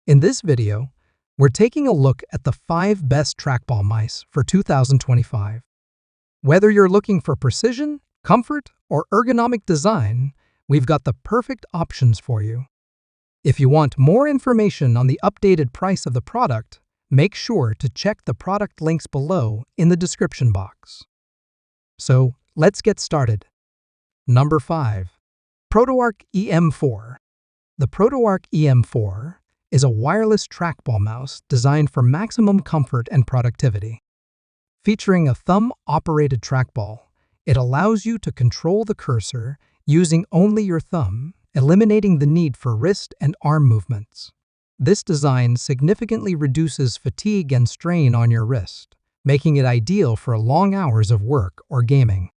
In this video, we're taking a look at the 5 best trackball mice for 2025. Whether you're looking for precision, comfort, or ergonomic design, we've got the perfect options for you. If you want more information on the updated price of the product, make sure to check the product links below in the description box. So, let's get started. Number 5. ProtoArc EM04. The ProtoArc EM04 is a wireless trackball mouse designed for maximum comfort and productivity. Featuring a thumb-operated trackball, it allows you to control the cursor using only your thumb, eliminating the need for wrist and arm movements. This design significantly reduces fatigue and strain on your wrist, making it ideal for long hours of work or gaming.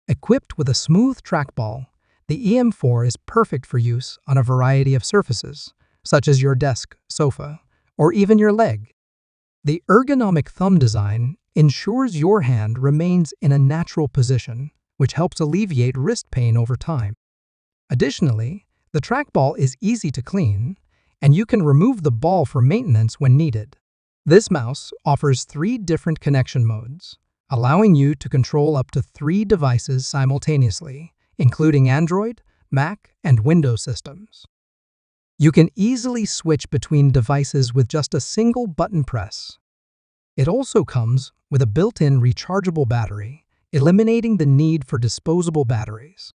Equipped with a smooth trackball, the EM04 is perfect for use on a variety of surfaces, such as your desk, sofa, or even your leg. The ergonomic thumb design ensures your hand remains in a natural position, which helps alleviate wrist pain over time. Additionally, the trackball is easy to clean, and you can remove the ball for maintenance when needed. This mouse offers 3 different connection modes, allowing you to control up to 3 devices simultaneously, including Android, Mac, and Windows systems. You can easily switch between devices with just a single button press. It also comes with a built-in rechargeable battery, eliminating the need for disposable batteries.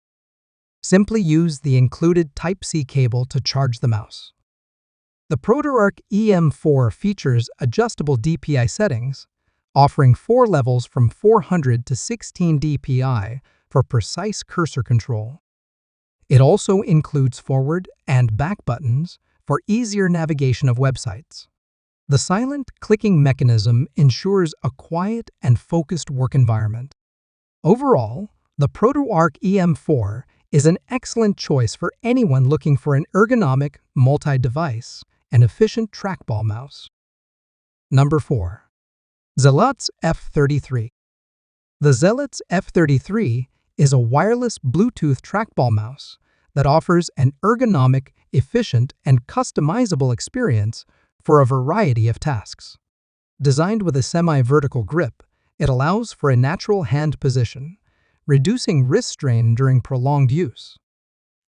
Simply use the included Type-C cable to charge the mouse. The ProtoArc EM04 features adjustable DPI settings, offering 4 levels from 400 to 16 DPI for precise cursor control. It also includes forward and back buttons for easier navigation of websites. The silent clicking mechanism ensures a quiet and focused work environment. Overall, the ProtoArc EM04 is an excellent choice for anyone looking for an ergonomic, multi-device, and efficient trackball mouse. Number 4. Zelotes F-33. The Zelotes F-33 is a wireless Bluetooth trackball mouse that offers an ergonomic, efficient, and customizable experience for a variety of tasks. Designed with a semi-vertical grip, it allows for a natural hand position, reducing wrist strain during prolonged use.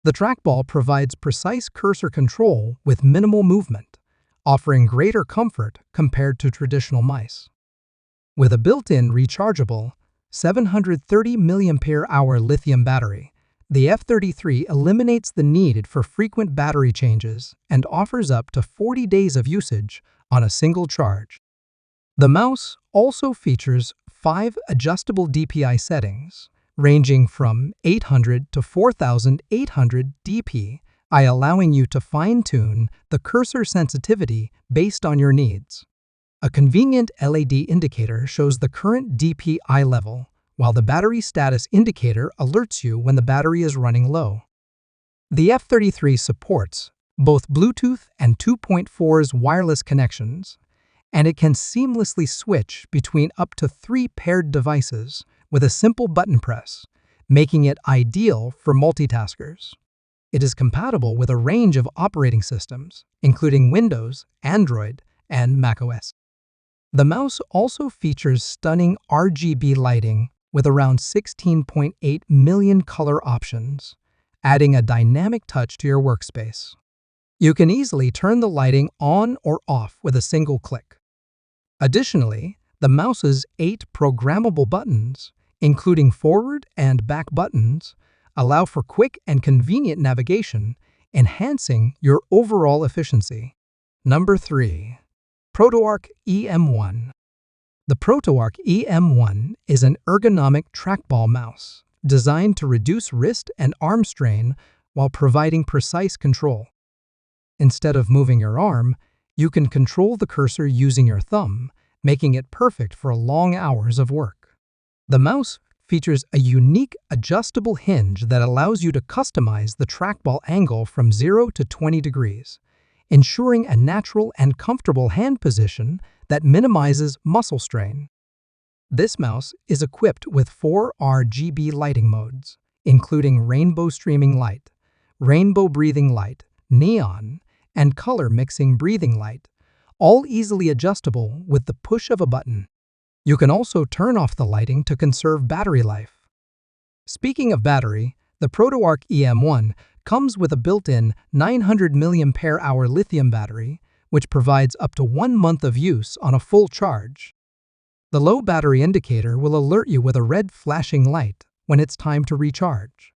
The trackball provides precise cursor control with minimal movement, offering greater comfort compared to traditional mice. With a built-in rechargeable 730 mAh lithium battery, the F-33 eliminates the need for frequent battery changes and offers up to 40 days of usage on a single charge. The mouse also features 5 adjustable DPI settings, ranging from 800 to 4800 dpi, allowing you to fine-tune the cursor sensitivity based on your needs. A convenient LED indicator shows the current DPI level, while the battery status indicator alerts you when the battery is running low. The F-33 supports both Bluetooth and 2.4's wireless connections, and it can seamlessly switch between up to 3 paired devices with a simple button press, making it ideal for multitaskers. It is compatible with a range of operating systems, including Windows, Android, and macOS. The mouse also features stunning RGB lighting with around 16.8 million color options, adding a dynamic touch to your workspace. You can easily turn the lighting on or off with a single click. Additionally, the mouse's 8 programmable buttons, including forward and back buttons, allow for quick and convenient navigation, enhancing your overall efficiency. Number 3. ProtoArc EM01. The ProtoArc EM01 is an ergonomic trackball mouse designed to reduce wrist and arm strain while providing precise control. Instead of moving your arm, you can control the cursor using your thumb, making it perfect for long hours of work. The mouse features a unique adjustable hinge that allows you to customize the trackball angle from 0 to 20 degrees, ensuring a natural and comfortable hand position that minimizes muscle strain. This mouse is equipped with 4 RGB lighting modes, including rainbow streaming light, rainbow breathing light, neon, and color mixing breathing light, all easily adjustable with the push of a button. You can also turn off the lighting to conserve battery life. Speaking of battery, the ProtoArc EM01 comes with a built-in 900 mAh lithium battery, which provides up to 1 month of use on a full charge. The low battery indicator will alert you with a red flashing light when it's time to recharge.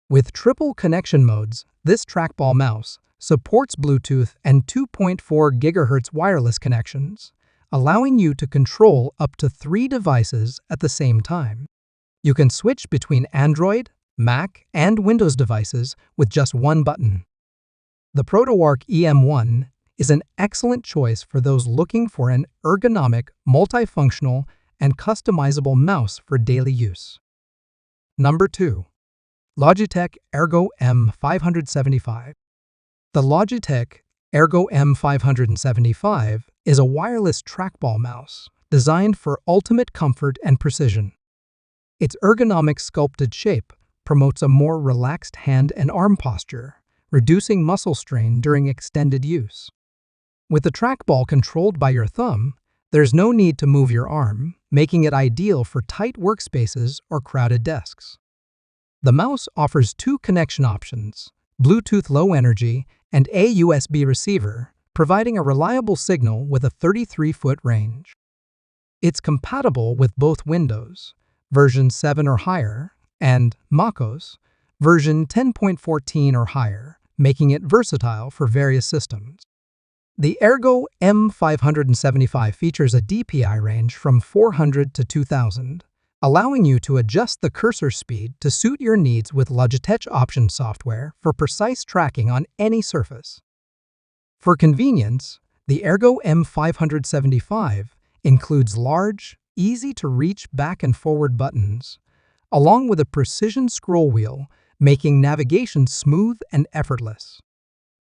With triple connection modes, this trackball mouse supports Bluetooth and 2.4 GHz wireless connections, allowing you to control up to 3 devices at the same time. You can switch between Android, Mac, and Windows devices with just one button. The ProtoArc EM01 is an excellent choice for those looking for an ergonomic, multifunctional, and customizable mouse for daily use. Number 2. Logitech ERGO M575. The Logitech ERGO M575 is a wireless trackball mouse designed for ultimate comfort and precision. Its ergonomic sculpted shape promotes a more relaxed hand and arm posture, reducing muscle strain during extended use. With the trackball controlled by your thumb, there's no need to move your arm, making it ideal for tight workspaces or crowded desks. The mouse offers 2 connection options, Bluetooth Low Energy and a USB receiver, providing a reliable signal with a 33-foot range. It's compatible with both Windows, version 7 or higher, and MacOS, version 10.14 or higher, making it versatile for various systems. The ERGO M575 features a DPI range from 400 to 2000, allowing you to adjust the cursor speed to suit your needs with Logitech Options software for precise tracking on any surface. For convenience, the ERGO M575 includes large, easy-to-reach back and forward buttons, along with a precision scroll wheel, making navigation smooth and effortless.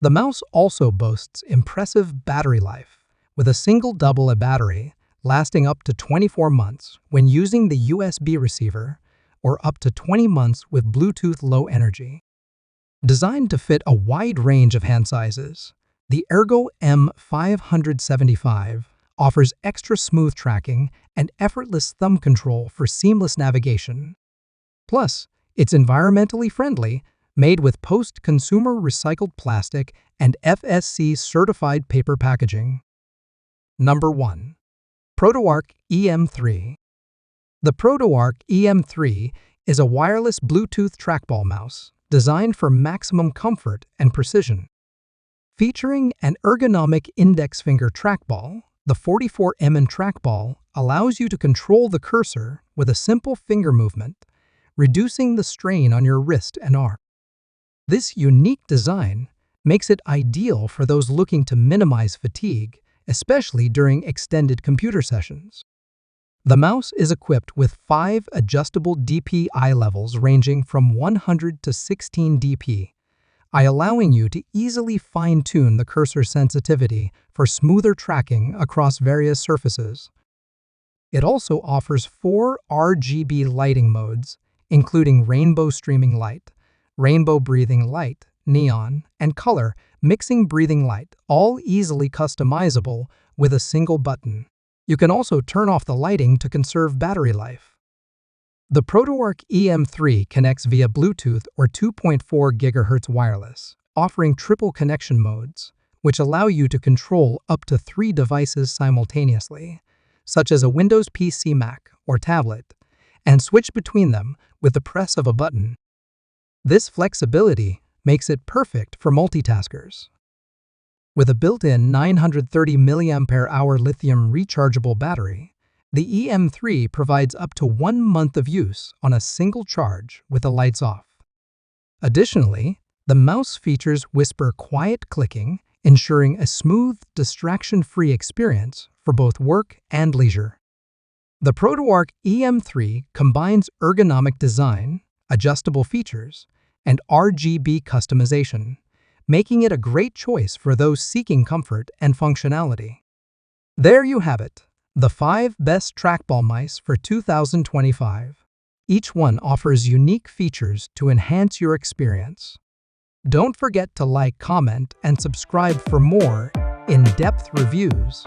The mouse also boasts impressive battery life, with a single AA battery lasting up to 24 months when using the USB receiver, or up to 20 months with Bluetooth Low Energy. Designed to fit a wide range of hand sizes, the ERGO M575 offers extra smooth tracking and effortless thumb control for seamless navigation. Plus, it's environmentally friendly, made with post-consumer recycled plastic and FSC-certified paper packaging. Number 1. ProtoArc EM03. The ProtoArc EM03 is a wireless Bluetooth trackball mouse designed for maximum comfort and precision. Featuring an ergonomic index finger trackball, the 44mm trackball allows you to control the cursor with a simple finger movement, reducing the strain on your wrist and arm. This unique design makes it ideal for those looking to minimize fatigue, especially during extended computer sessions. The mouse is equipped with 5 adjustable DPI levels ranging from 100 to 16 dpi, allowing you to easily fine-tune the cursor sensitivity for smoother tracking across various surfaces. It also offers 4 RGB lighting modes, including rainbow streaming light, rainbow breathing light, neon, and color mixing breathing light, all easily customizable with a single button. You can also turn off the lighting to conserve battery life. The ProtoArc EM03 connects via Bluetooth or 2.4 GHz wireless, offering triple connection modes, which allow you to control up to 3 devices simultaneously, such as a Windows PC, Mac, or tablet, and switch between them with the press of a button. This flexibility makes it perfect for multitaskers. With a built-in 930 mAh lithium rechargeable battery, the EM03 provides up to 1 month of use on a single charge with the lights off. Additionally, the mouse features whisper quiet clicking, ensuring a smooth, distraction-free experience for both work and leisure. The ProtoArc EM03 combines ergonomic design, adjustable features, and RGB customization, making it a great choice for those seeking comfort and functionality. There you have it, the 5 best trackball mice for 2025. Each one offers unique features to enhance your experience. Don't forget to like, comment, and subscribe for more in-depth reviews.